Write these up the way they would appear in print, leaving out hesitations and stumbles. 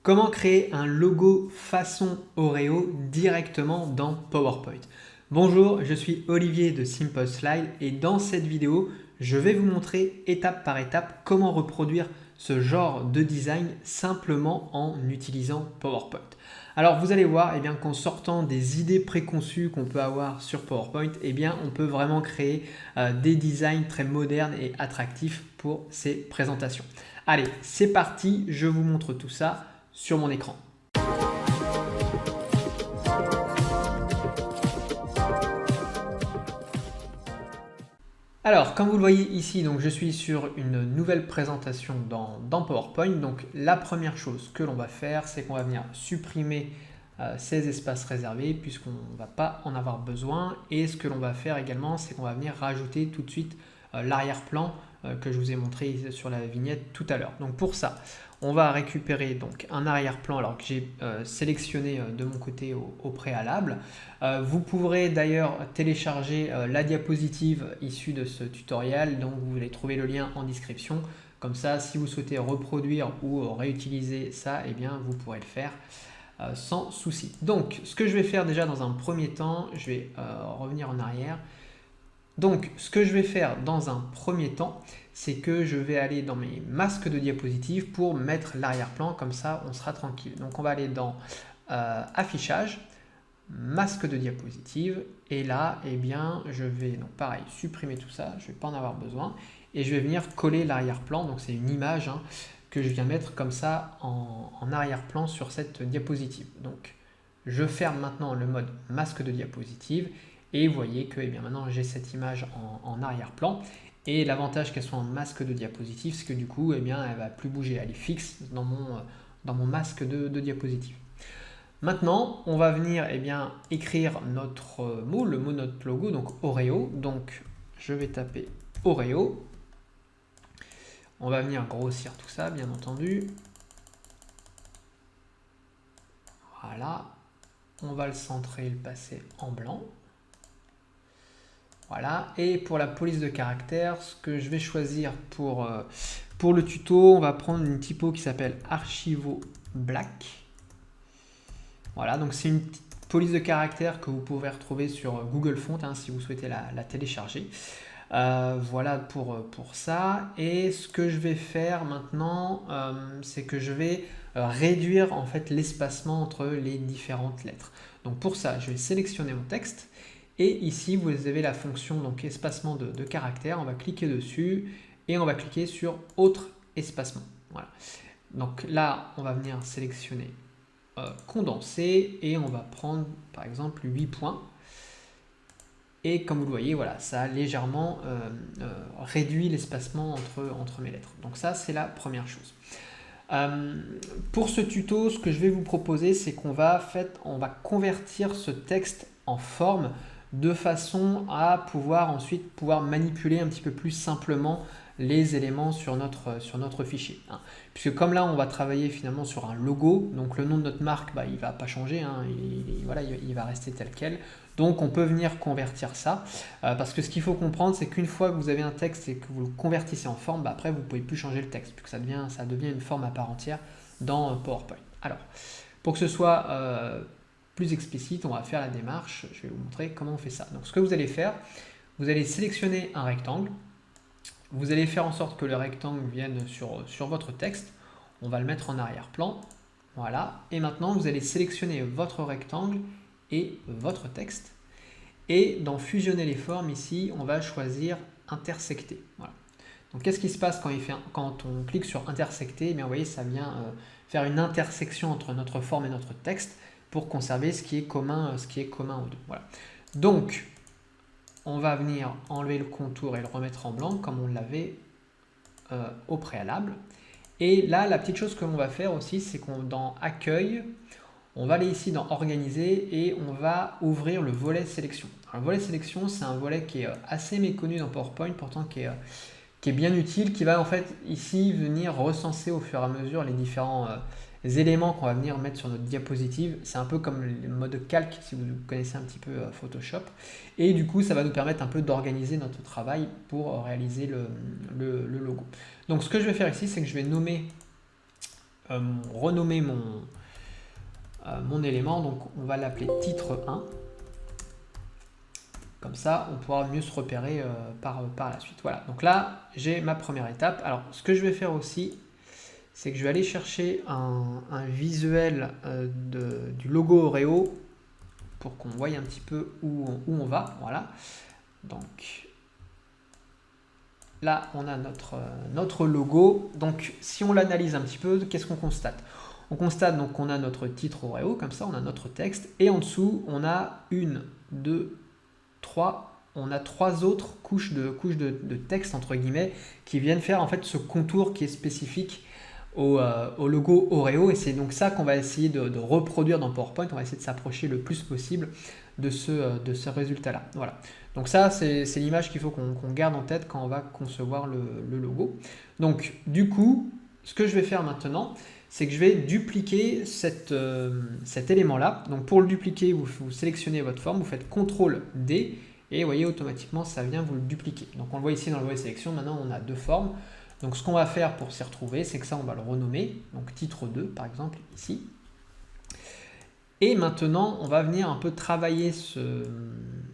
Comment créer un logo façon Oreo directement dans PowerPoint? Bonjour, je suis Olivier de Simple Slide et dans cette vidéo, je vais vous montrer étape par étape comment reproduire ce genre de design simplement en utilisant PowerPoint. Alors vous allez voir qu'en sortant des idées préconçues qu'on peut avoir sur PowerPoint, on peut vraiment créer des designs très modernes et attractifs pour ces présentations. Allez, c'est parti, je vous montre tout ça sur mon écran. Alors, comme vous le voyez ici, donc je suis sur une nouvelle présentation dans PowerPoint. Donc, la première chose que l'on va faire, c'est qu'on va venir supprimer ces espaces réservés puisqu'on ne va pas en avoir besoin. Et ce que l'on va faire également, c'est qu'on va venir rajouter tout de suite l'arrière-plan que je vous ai montré sur la vignette tout à l'heure. Donc, pour ça, on va récupérer donc un arrière-plan alors que j'ai sélectionné de mon côté au préalable. Vous pourrez d'ailleurs télécharger la diapositive issue de ce tutoriel, donc vous allez trouver le lien en description. Comme ça, si vous souhaitez reproduire ou réutiliser ça, vous pourrez le faire sans souci. Donc, ce que je vais faire déjà dans un premier temps, je vais revenir en arrière. Donc, ce que je vais faire dans un premier temps, c'est que je vais aller dans mes masques de diapositive pour mettre l'arrière-plan, comme ça on sera tranquille. Donc, on va aller dans affichage, masque de diapositive, et là, je vais, donc pareil, supprimer tout ça, je ne vais pas en avoir besoin, et je vais venir coller l'arrière-plan, donc c'est une image que je viens mettre comme ça en arrière-plan sur cette diapositive. Donc, je ferme maintenant le mode masque de diapositive, et vous voyez que maintenant j'ai cette image en arrière-plan. Et l'avantage qu'elle soit en masque de diapositive, c'est que du coup, elle ne va plus bouger, elle est fixe dans mon masque de diapositive. Maintenant, on va venir écrire notre mot, le mot de notre logo, donc Oreo. Donc, je vais taper Oreo. On va venir grossir tout ça, bien entendu. Voilà. On va le centrer et le passer en blanc. Voilà, et pour la police de caractère, ce que je vais choisir pour le tuto, on va prendre une typo qui s'appelle Archivo Black. Voilà, donc c'est une police de caractère que vous pouvez retrouver sur Google Fonts si vous souhaitez la télécharger. Voilà pour ça. Et ce que je vais faire maintenant, c'est que je vais réduire en fait l'espacement entre les différentes lettres. Donc pour ça, je vais sélectionner mon texte. Et ici, vous avez la fonction donc espacement de caractères. On va cliquer dessus et on va cliquer sur autre espacement. Voilà. Donc là, on va venir sélectionner condenser et on va prendre par exemple 8 points. Et comme vous le voyez, voilà, ça a légèrement réduit l'espacement entre mes lettres. Donc ça, c'est la première chose. Pour ce tuto, ce que je vais vous proposer, c'est qu'on va convertir ce texte en forme de façon à pouvoir manipuler un petit peu plus simplement les éléments sur notre fichier. Puisque comme là, on va travailler finalement sur un logo, donc le nom de notre marque, il ne va pas changer, il va rester tel quel. Donc on peut venir convertir ça, parce que ce qu'il faut comprendre, c'est qu'une fois que vous avez un texte et que vous le convertissez en forme, après vous ne pouvez plus changer le texte, puisque ça devient une forme à part entière dans PowerPoint. Alors, pour que ce soit plus explicite, on va faire la démarche, je vais vous montrer comment on fait ça. Donc ce que vous allez faire, vous allez sélectionner un rectangle, vous allez faire en sorte que le rectangle vienne sur votre texte, on va le mettre en arrière-plan, voilà, et maintenant vous allez sélectionner votre rectangle et votre texte, et dans fusionner les formes ici, on va choisir intersecter. Voilà. Donc qu'est-ce qui se passe quand on clique sur intersecter? Vous voyez, ça vient faire une intersection entre notre forme et notre texte, pour conserver ce qui est commun aux deux. Voilà. Donc, on va venir enlever le contour et le remettre en blanc comme on l'avait au préalable. Et là, la petite chose que l'on va faire aussi, c'est qu'on dans Accueil, on va aller ici dans Organiser et on va ouvrir le volet Sélection. Alors, le volet Sélection, c'est un volet qui est assez méconnu dans PowerPoint, pourtant qui est bien utile, qui va en fait ici venir recenser au fur et à mesure les différents éléments qu'on va venir mettre sur notre diapositive. C'est un peu comme le mode calque si vous connaissez un petit peu Photoshop. Et du coup, ça va nous permettre un peu d'organiser notre travail pour réaliser le logo. Donc ce que je vais faire ici, c'est que je vais renommer mon élément, donc on va l'appeler titre 1. Comme ça, on pourra mieux se repérer par la suite. Voilà, donc là, j'ai ma première étape. Alors, ce que je vais faire aussi, c'est que je vais aller chercher un visuel du logo Oreo pour qu'on voie un petit peu où on va. Voilà, donc là, on a notre logo. Donc, si on l'analyse un petit peu, qu'est-ce qu'on constate? On constate donc qu'on a notre titre Oreo, comme ça, on a notre texte. Et en dessous, on a 1, 2, 3, on a 3 autres couches de texte, entre guillemets, qui viennent faire en fait ce contour qui est spécifique au logo Oreo. Et c'est donc ça qu'on va essayer de reproduire dans PowerPoint. On va essayer de s'approcher le plus possible de ce résultat-là. Voilà. Donc ça, c'est l'image qu'il faut qu'on garde en tête quand on va concevoir le logo. Donc du coup, ce que je vais faire maintenant, c'est que je vais dupliquer cet élément-là. Donc pour le dupliquer, vous sélectionnez votre forme, vous faites CTRL-D, et vous voyez, automatiquement, ça vient vous le dupliquer. Donc on le voit ici dans le volet sélection, maintenant on a 2 formes. Donc ce qu'on va faire pour s'y retrouver, c'est que ça, on va le renommer, donc titre 2 par exemple, ici. Et maintenant, on va venir un peu travailler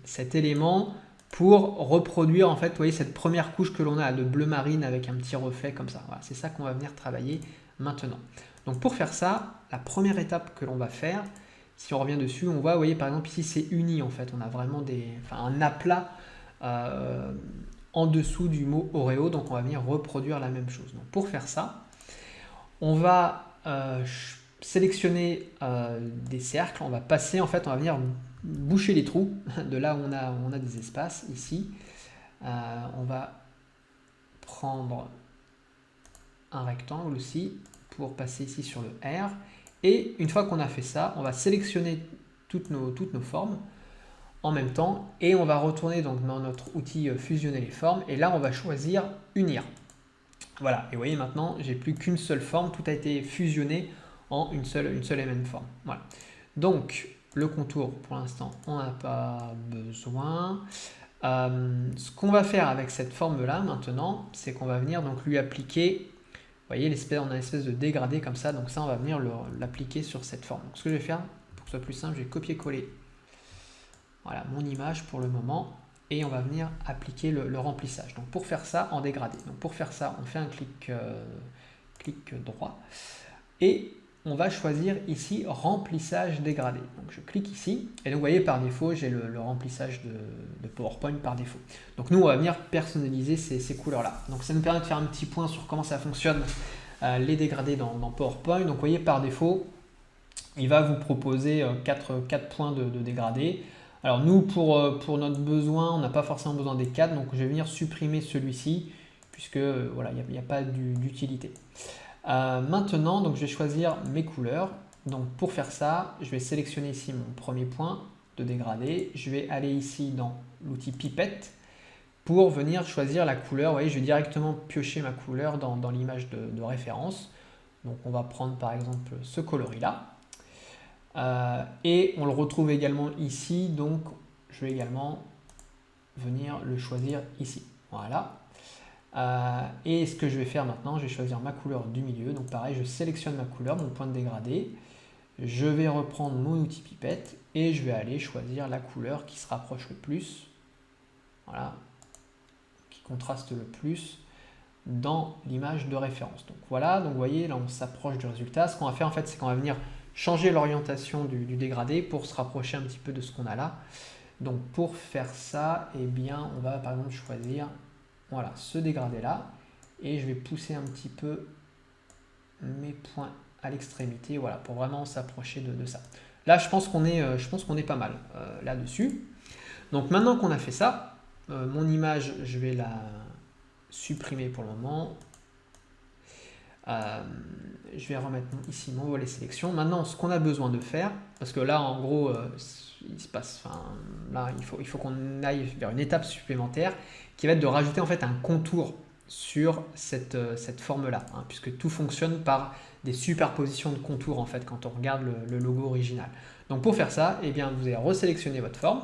cet élément pour reproduire, en fait, vous voyez, cette première couche que l'on a de bleu marine avec un petit reflet comme ça. Voilà, c'est ça qu'on va venir travailler maintenant. Donc pour faire ça, la première étape que l'on va faire, si on revient dessus, on voit, vous voyez, par exemple, ici, c'est uni, en fait. On a vraiment un aplat en dessous du mot Oreo, donc on va venir reproduire la même chose. Donc pour faire ça, on va sélectionner des cercles, on va passer, en fait, on va venir boucher les trous, de là où on a des espaces, ici. On va prendre un rectangle aussi, pour passer ici sur le R. Et une fois qu'on a fait ça, on va sélectionner toutes nos formes en même temps, et on va retourner donc dans notre outil fusionner les formes, et là on va choisir unir. Voilà, et vous voyez maintenant, j'ai plus qu'une seule forme, tout a été fusionné en une seule et même forme. Voilà. Donc le contour, pour l'instant, on n'a pas besoin. Ce qu'on va faire avec cette forme-là maintenant, c'est qu'on va venir donc lui appliquer, vous voyez, on a une espèce de dégradé comme ça, donc ça on va venir l'appliquer sur cette forme. Donc ce que je vais faire, pour que ce soit plus simple, je vais copier-coller voilà, mon image pour le moment, et on va venir appliquer le remplissage. Donc pour faire ça, en dégradé. Donc pour faire ça, on fait un clic droit, et on va choisir ici remplissage dégradé. Donc je clique ici, et donc vous voyez par défaut, j'ai le remplissage de PowerPoint par défaut. Donc nous, on va venir personnaliser ces couleurs-là. Donc ça nous permet de faire un petit point sur comment ça fonctionne, les dégradés dans PowerPoint. Donc vous voyez par défaut, il va vous proposer 4 points de dégradés. Alors nous, pour notre besoin, on n'a pas forcément besoin des 4, donc je vais venir supprimer celui-ci, puisque voilà, il n'y a pas d'utilité. Maintenant, donc, je vais choisir mes couleurs. Donc pour faire ça, je vais sélectionner ici mon premier point de dégradé. Je vais aller ici dans l'outil pipette pour venir choisir la couleur. Vous voyez, je vais directement piocher ma couleur dans l'image de référence. Donc on va prendre par exemple ce coloris-là. Et on le retrouve également ici, donc je vais également venir le choisir ici. Voilà. Et ce que je vais faire maintenant, je vais choisir ma couleur du milieu. Donc pareil, je sélectionne ma couleur, mon point de dégradé. Je vais reprendre mon outil pipette et je vais aller choisir la couleur qui se rapproche le plus. Voilà. Qui contraste le plus dans l'image de référence. Donc voilà, donc vous voyez, là on s'approche du résultat. Ce qu'on va faire en fait, c'est qu'on va venir changer l'orientation du dégradé pour se rapprocher un petit peu de ce qu'on a là. Donc pour faire ça, eh bien, on va par exemple choisir voilà, ce dégradé là, et je vais pousser un petit peu mes points à l'extrémité, voilà, pour vraiment s'approcher de ça. Là, je pense qu'on est pas mal là-dessus. Donc maintenant qu'on a fait ça, mon image, je vais la supprimer pour le moment. Je vais remettre ici mon volet sélection. Maintenant, ce qu'on a besoin de faire, parce que là, en gros, il se passe, là, il faut qu'on aille vers une étape supplémentaire qui va être de rajouter en fait un contour sur cette forme-là, hein, puisque tout fonctionne par des superpositions de contours en fait quand on regarde le logo original. Donc pour faire ça, eh bien, vous allez resélectionner votre forme.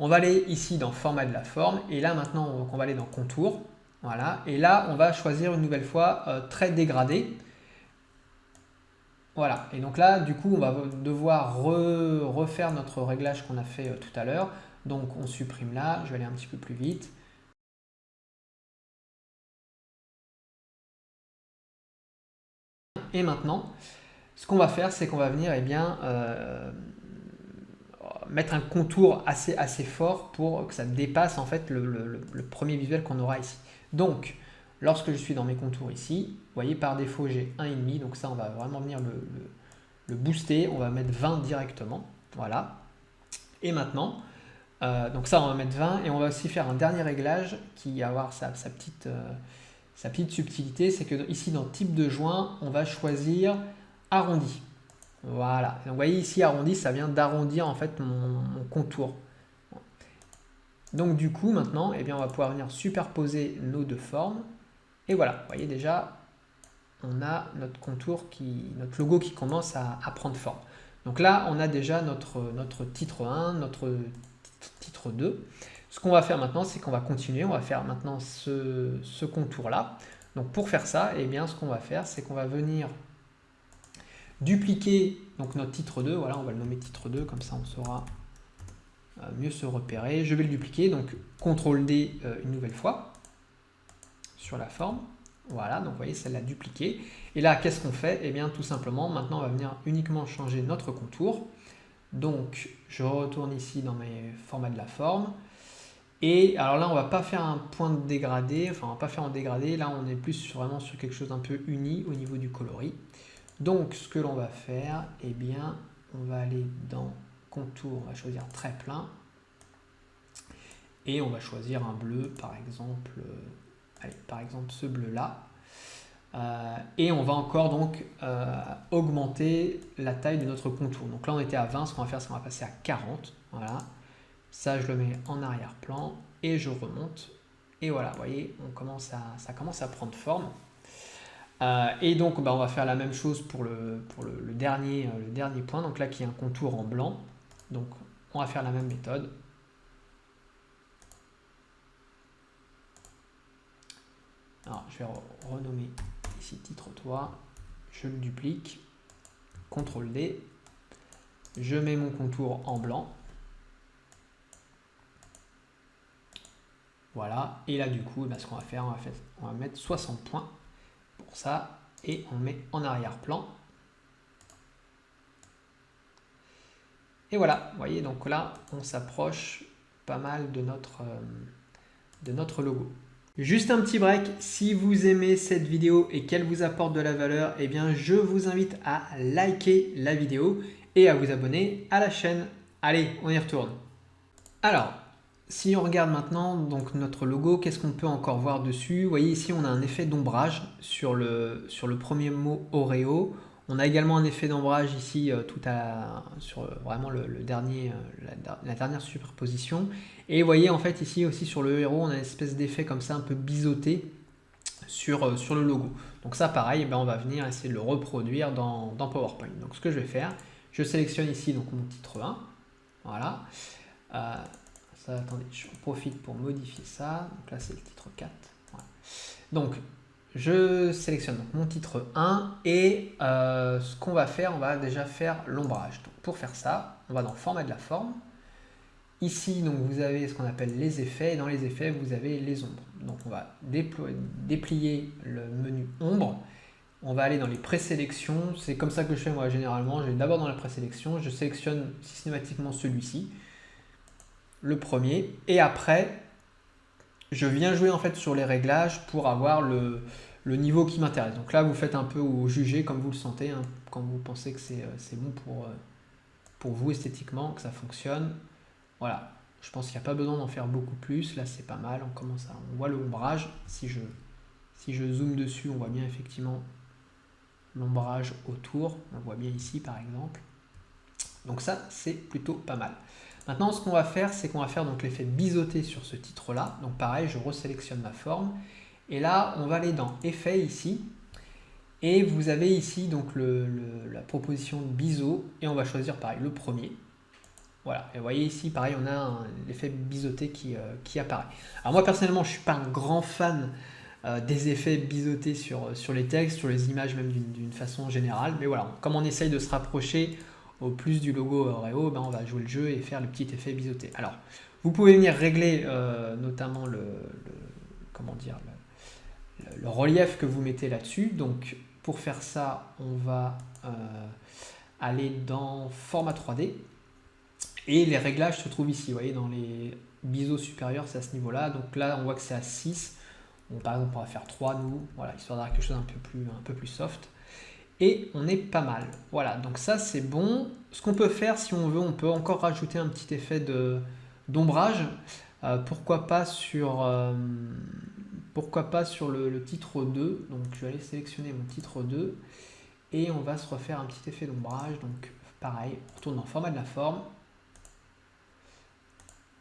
On va aller ici dans format de la forme, et là maintenant, on va aller dans contour. Voilà, et là on va choisir une nouvelle fois trait dégradé. Voilà, et donc là, du coup, on va devoir refaire notre réglage qu'on a fait tout à l'heure. Donc on supprime là, je vais aller un petit peu plus vite. Et maintenant, ce qu'on va faire, c'est qu'on va venir mettre un contour assez fort pour que ça dépasse en fait le premier visuel qu'on aura ici. Donc, lorsque je suis dans mes contours ici, vous voyez, par défaut, j'ai 1,5, donc ça, on va vraiment venir le booster, on va mettre 20 directement, voilà. Et maintenant, donc ça, on va mettre 20, et on va aussi faire un dernier réglage qui va avoir sa petite subtilité, c'est que ici, dans type de joint, on va choisir arrondi. Voilà, donc vous voyez ici arrondi, ça vient d'arrondir en fait mon contour. Donc du coup maintenant, eh bien, on va pouvoir venir superposer nos deux formes. Et voilà, vous voyez déjà, on a notre contour, notre logo qui commence à prendre forme. Donc là, on a déjà notre titre 1, notre titre 2. Ce qu'on va faire maintenant, c'est qu'on va continuer, on va faire maintenant ce contour-là. Donc pour faire ça, eh bien, ce qu'on va faire, c'est qu'on va venir dupliquer donc notre titre 2, voilà, on va le nommer titre 2, comme ça on saura mieux se repérer. Je vais le dupliquer, donc CTRL D une nouvelle fois sur la forme. Voilà, donc vous voyez, ça l'a dupliqué. Et là, qu'est-ce qu'on fait? Eh bien, tout simplement, maintenant, on va venir uniquement changer notre contour. Donc, je retourne ici dans mes formats de la forme. Et alors là, on va pas faire un point de dégradé, enfin, on va pas faire en dégradé. Là, on est plus vraiment sur quelque chose d'un peu uni au niveau du coloris. Donc, ce que l'on va faire, eh bien, on va aller dans contour, on va choisir très plein. Et on va choisir un bleu, par exemple, allez, par exemple ce bleu-là. Et on va encore donc augmenter la taille de notre contour. Donc là, on était à 20, ce qu'on va faire, c'est qu'on va passer à 40. Voilà. Ça, je le mets en arrière-plan et je remonte. Et voilà, vous voyez, ça commence à prendre forme. Et donc, on va faire la même chose pour le dernier point, donc là qui est un contour en blanc. Donc, on va faire la même méthode. Alors, je vais renommer ici titre toit, je le duplique, CTRL D, je mets mon contour en blanc. Voilà, et là du coup, ce qu'on va faire, on va mettre 60 points pour ça, et on met en arrière-plan. Et voilà, vous voyez, donc là, on s'approche pas mal de notre logo. Juste un petit break, si vous aimez cette vidéo et qu'elle vous apporte de la valeur, eh bien je vous invite à liker la vidéo et à vous abonner à la chaîne. Allez, on y retourne. Alors, si on regarde maintenant donc notre logo, qu'est-ce qu'on peut encore voir dessus? Vous voyez ici, on a un effet d'ombrage sur le premier mot Oreo. On a également un effet d'ombrage ici sur vraiment la dernière superposition. Et vous voyez en fait ici aussi sur le héros, on a une espèce d'effet comme ça un peu biseauté sur le logo. Donc ça pareil, on va venir essayer de le reproduire dans PowerPoint. Donc ce que je vais faire, je sélectionne ici donc mon titre 1. Voilà. Attendez, je profite pour modifier ça. Donc là c'est le titre 4. Voilà. Donc je sélectionne mon titre 1 et ce qu'on va faire, on va déjà faire l'ombrage. Pour faire ça, on va dans format de la forme. Ici, donc, vous avez ce qu'on appelle les effets. Et dans les effets, vous avez les ombres. Donc on va déplier le menu ombre. On va aller dans les présélections. C'est comme ça que je fais moi généralement. Je vais d'abord dans la présélection. Je sélectionne systématiquement celui-ci, le premier. Et après, je viens jouer en fait sur les réglages pour avoir le niveau qui m'intéresse. Donc là, vous faites un peu au juger comme vous le sentez, hein, quand vous pensez que c'est bon pour vous esthétiquement, que ça fonctionne. Voilà, je pense qu'il n'y a pas besoin d'en faire beaucoup plus. Là, c'est pas mal. On voit le ombrage. Si je zoome dessus, on voit bien effectivement l'ombrage autour. On le voit bien ici, par exemple. Donc ça, c'est plutôt pas mal. Maintenant, ce qu'on va faire, c'est qu'on va faire donc l'effet biseauté sur ce titre-là. Donc pareil, je resélectionne ma forme. Et là, on va aller dans Effet ici. Et vous avez ici donc la proposition de biseau. Et on va choisir pareil le premier. Voilà. Et vous voyez ici, pareil, on a l'effet biseauté qui apparaît. Alors moi, personnellement, je ne suis pas un grand fan des effets biseautés sur les textes, sur les images même d'une façon générale. Mais voilà, comme on essaye de se rapprocher au plus du logo Oreo, ben on va jouer le jeu et faire le petit effet biseauté. Alors, vous pouvez venir régler notamment comment dire, le relief que vous mettez là-dessus. Donc, pour faire ça, on va aller dans format 3D. Et les réglages se trouvent ici, vous voyez, dans les biseaux supérieurs, c'est à ce niveau-là. Donc là, on voit que c'est à 6. Bon, par exemple, on va faire 3, nous, voilà, histoire d'avoir quelque chose un peu plus soft. Et on est pas mal. Voilà, donc ça, c'est bon. Ce qu'on peut faire, si on veut, on peut encore rajouter un petit effet d'ombrage. Pourquoi pas sur le titre 2. Donc, je vais aller sélectionner mon titre 2. Et on va se refaire un petit effet d'ombrage. Donc, pareil, on retourne dans format de la forme.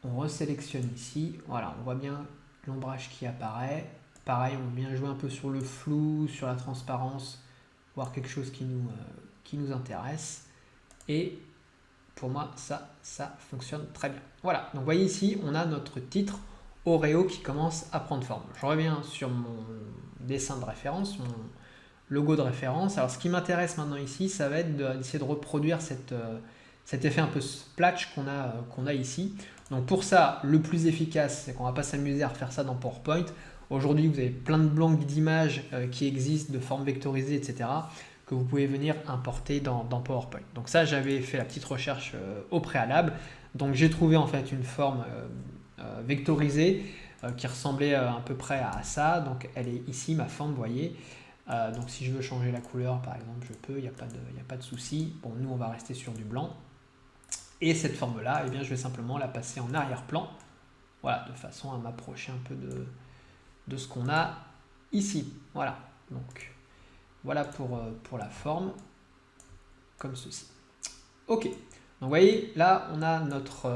On resélectionne ici, voilà, on voit bien l'ombrage qui apparaît. Pareil, on vient jouer un peu sur le flou, sur la transparence, voir quelque chose qui nous intéresse. Et pour moi, ça fonctionne très bien. Voilà, donc vous voyez ici, on a notre titre Oreo qui commence à prendre forme. Je reviens sur mon dessin de référence, mon logo de référence. Alors ce qui m'intéresse maintenant ici, ça va être d'essayer de reproduire cet effet un peu splash qu'on a ici. Donc pour ça, le plus efficace, c'est qu'on ne va pas s'amuser à refaire ça dans PowerPoint. Aujourd'hui, vous avez plein de blancs d'images qui existent, de formes vectorisées, etc., que vous pouvez venir importer dans PowerPoint. Donc ça, j'avais fait la petite recherche au préalable. Donc j'ai trouvé en fait une forme vectorisée qui ressemblait à peu près à ça. Donc elle est ici, ma forme, vous voyez. Donc si je veux changer la couleur, par exemple, je peux, il n'y a pas de souci. Bon, nous, on va rester sur du blanc. Et cette forme-là, eh bien, je vais simplement la passer en arrière-plan, voilà, de façon à m'approcher un peu de ce qu'on a ici. Voilà, donc voilà pour la forme, comme ceci. Ok, donc vous voyez, là, on a notre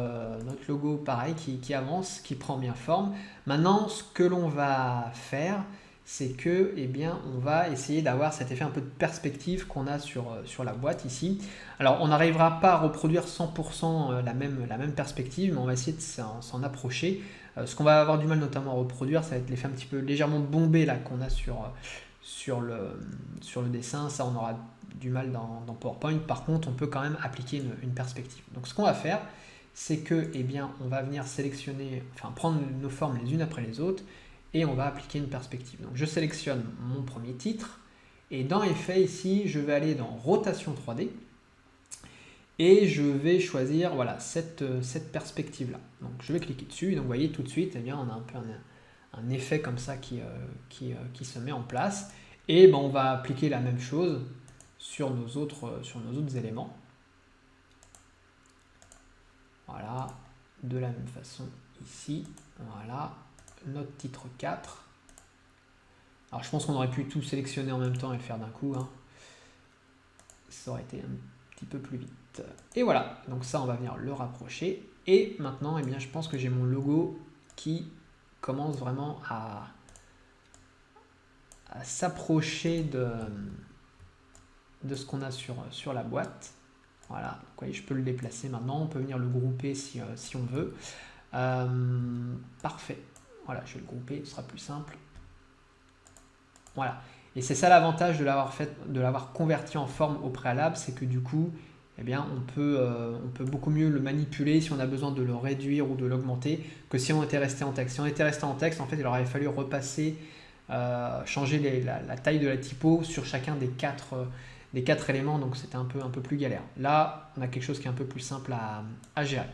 logo pareil qui avance, qui prend bien forme. Maintenant, ce que l'on va faire, c'est que, eh bien, on va essayer d'avoir cet effet un peu de perspective qu'on a sur la boîte ici. Alors, on n'arrivera pas à reproduire 100% la même perspective, mais on va essayer de s'en approcher. Ce qu'on va avoir du mal notamment à reproduire, ça va être l'effet un petit peu légèrement bombé là qu'on a sur le dessin. Ça, on aura du mal dans PowerPoint. Par contre, on peut quand même appliquer une perspective. Donc, ce qu'on va faire, c'est que, eh bien, on va venir sélectionner, enfin, prendre nos formes les unes après les autres, et on va appliquer une perspective. Donc je sélectionne mon premier titre, et dans Effet ici, je vais aller dans Rotation 3D, et je vais choisir voilà, cette perspective-là. Donc je vais cliquer dessus, et donc vous voyez tout de suite, eh bien, on a un peu un effet comme ça qui se met en place, et ben, on va appliquer la même chose sur nos autres éléments. Voilà, de la même façon ici, voilà. Notre titre 4. Alors je pense qu'on aurait pu tout sélectionner en même temps et le faire d'un coup. Hein. Ça aurait été un petit peu plus vite. Et voilà, donc ça on va venir le rapprocher. Et maintenant, eh bien, je pense que j'ai mon logo qui commence vraiment à s'approcher de ce qu'on a sur la boîte. Voilà, donc, vous voyez, je peux le déplacer maintenant. On peut venir le grouper si on veut. Parfait. Voilà, je vais le grouper, ce sera plus simple. Voilà. Et c'est ça l'avantage de l'avoir converti en forme au préalable, c'est que du coup, eh bien, on peut beaucoup mieux le manipuler si on a besoin de le réduire ou de l'augmenter que si on était resté en texte. Si on était resté en texte, en fait, il aurait fallu repasser, changer la taille de la typo sur chacun des quatre éléments, donc c'était un peu plus galère. Là, on a quelque chose qui est un peu plus simple à gérer.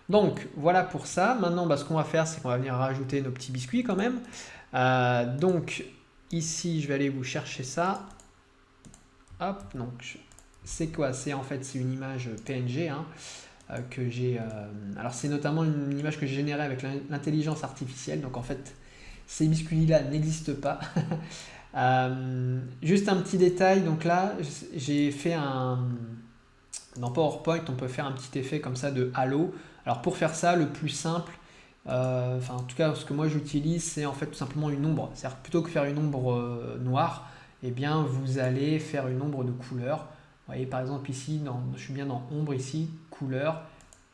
Donc voilà pour ça. Maintenant, ce qu'on va faire, c'est qu'on va venir rajouter nos petits biscuits quand même. Donc ici, je vais aller vous chercher ça. Hop, donc c'est quoi? C'est en fait une image PNG hein, que j'ai. Alors c'est notamment une image que j'ai générée avec l'intelligence artificielle. Donc en fait, ces biscuits-là n'existent pas. Juste un petit détail. Donc là, j'ai fait dans PowerPoint, on peut faire un petit effet comme ça de halo. Alors pour faire ça, le plus simple, en tout cas ce que moi j'utilise, c'est en fait tout simplement une ombre. C'est-à-dire plutôt que faire une ombre noire, eh bien vous allez faire une ombre de couleur. Vous voyez par exemple ici, je suis bien dans ombre ici, couleur,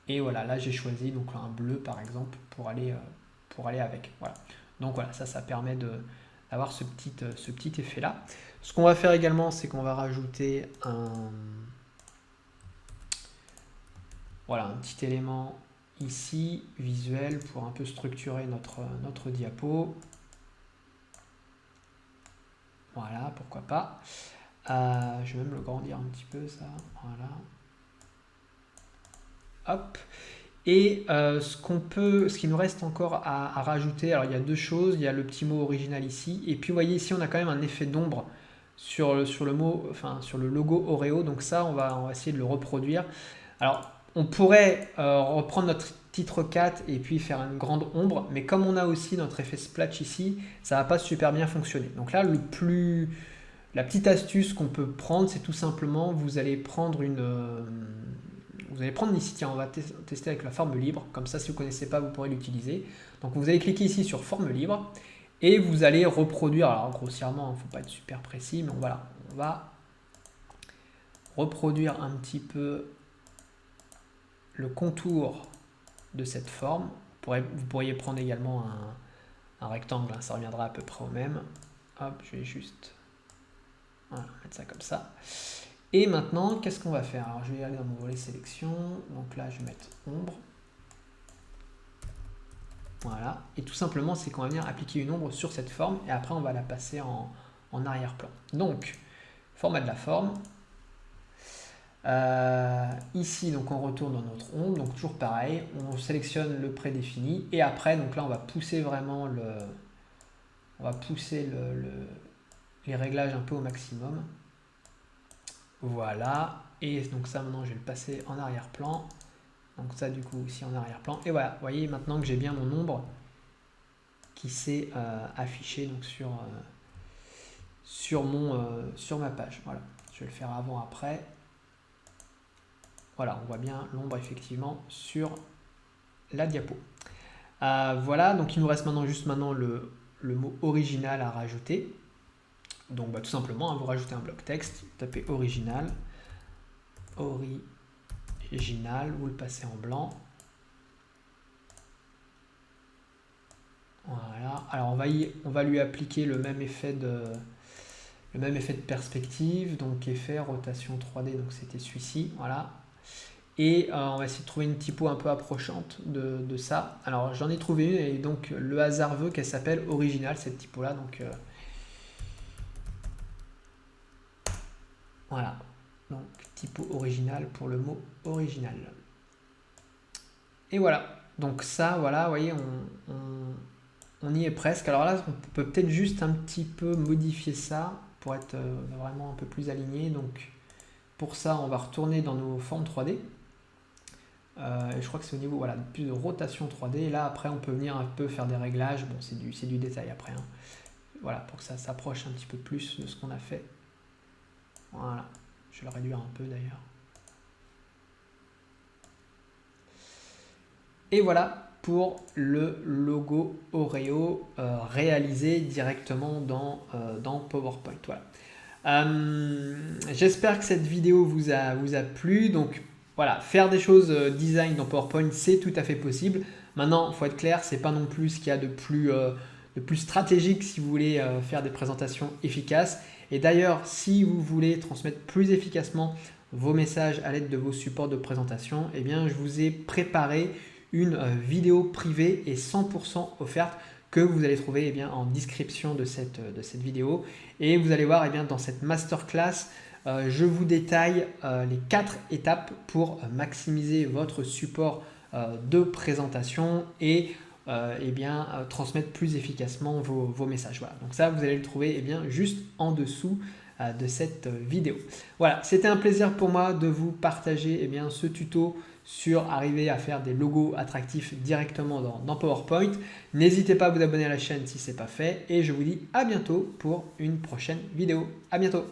et voilà, là j'ai choisi donc un bleu par exemple pour aller avec. Voilà. Donc voilà, ça permet d'avoir ce petit effet-là. Ce qu'on va faire également, c'est qu'on va rajouter voilà, un petit élément ici, visuel, pour un peu structurer notre diapo. Voilà, pourquoi pas. Je vais même le grandir un petit peu, ça. Voilà. Hop. Et ce qui nous reste encore à rajouter, alors il y a deux choses. Il y a le petit mot original ici. Et puis vous voyez ici, on a quand même un effet d'ombre sur le mot, enfin sur le logo Oreo. Donc ça, on va essayer de le reproduire. Alors, on pourrait reprendre notre titre 4 et puis faire une grande ombre, mais comme on a aussi notre effet splash ici, ça va pas super bien fonctionner. Donc là, la petite astuce qu'on peut prendre, c'est tout simplement, vous allez prendre ici, tiens, on va tester avec la forme libre, comme ça si vous ne connaissez pas, vous pourrez l'utiliser. Donc vous allez cliquer ici sur forme libre, et vous allez reproduire, alors grossièrement, il ne faut pas être super précis, mais voilà, on va reproduire un petit peu le contour de cette forme. Vous pourriez prendre également un rectangle, hein, ça reviendra à peu près au même. Hop, je vais juste mettre ça comme ça. Et maintenant, qu'est-ce qu'on va faire? Alors, je vais aller dans mon volet sélection. Donc là, je vais mettre ombre. Voilà. Et tout simplement, c'est qu'on va venir appliquer une ombre sur cette forme. Et après, on va la passer en arrière-plan. Donc, format de la forme. Ici, donc on retourne dans notre ombre. Donc, toujours pareil. On sélectionne le prédéfini. Et après, donc là, on va pousser vraiment les réglages un peu au maximum. Voilà, et donc ça maintenant je vais le passer en arrière-plan, donc ça du coup aussi en arrière-plan, et voilà, vous voyez maintenant que j'ai bien mon ombre qui s'est affichée donc sur ma page. Voilà, je vais le faire avant-après. Voilà, on voit bien l'ombre effectivement sur la diapo. Voilà, donc il nous reste maintenant le mot original à rajouter. Donc tout simplement, vous rajoutez un bloc texte, vous tapez original, vous le passez en blanc. Voilà. Alors on va lui appliquer le même effet de perspective, donc effet rotation 3D, donc c'était celui-ci, voilà. Et on va essayer de trouver une typo un peu approchante de ça. Alors j'en ai trouvé une, et donc le hasard veut qu'elle s'appelle original, cette typo là, donc voilà, donc typo original pour le mot original. Et voilà, donc ça, voilà, vous voyez, on y est presque. Alors là, on peut peut-être juste un petit peu modifier ça pour être vraiment un peu plus aligné. Donc pour ça, on va retourner dans nos formes 3D. Et je crois que c'est au niveau, voilà, plus de rotation 3D. Et là, après, on peut venir un peu faire des réglages. Bon, c'est du détail après, hein. Voilà, pour que ça s'approche un petit peu plus de ce qu'on a fait. Voilà, je vais le réduire un peu d'ailleurs. Et voilà pour le logo Oreo réalisé directement dans PowerPoint. Voilà. J'espère que cette vidéo vous a plu. Donc voilà, faire des choses design dans PowerPoint, c'est tout à fait possible. Maintenant, il faut être clair, c'est pas non plus ce qu'il y a de plus stratégique si vous voulez faire des présentations efficaces. Et d'ailleurs, si vous voulez transmettre plus efficacement vos messages à l'aide de vos supports de présentation, eh bien, je vous ai préparé une vidéo privée et 100% offerte que vous allez trouver eh bien, en description de cette vidéo. Et vous allez voir eh bien, dans cette masterclass, je vous détaille les 4 étapes pour maximiser votre support de présentation et transmettre plus efficacement vos messages. Voilà. Donc ça, vous allez le trouver eh bien, juste en dessous de cette vidéo. Voilà, c'était un plaisir pour moi de vous partager eh bien, ce tuto sur arriver à faire des logos attractifs directement dans PowerPoint. N'hésitez pas à vous abonner à la chaîne si ce n'est pas fait et je vous dis à bientôt pour une prochaine vidéo. À bientôt.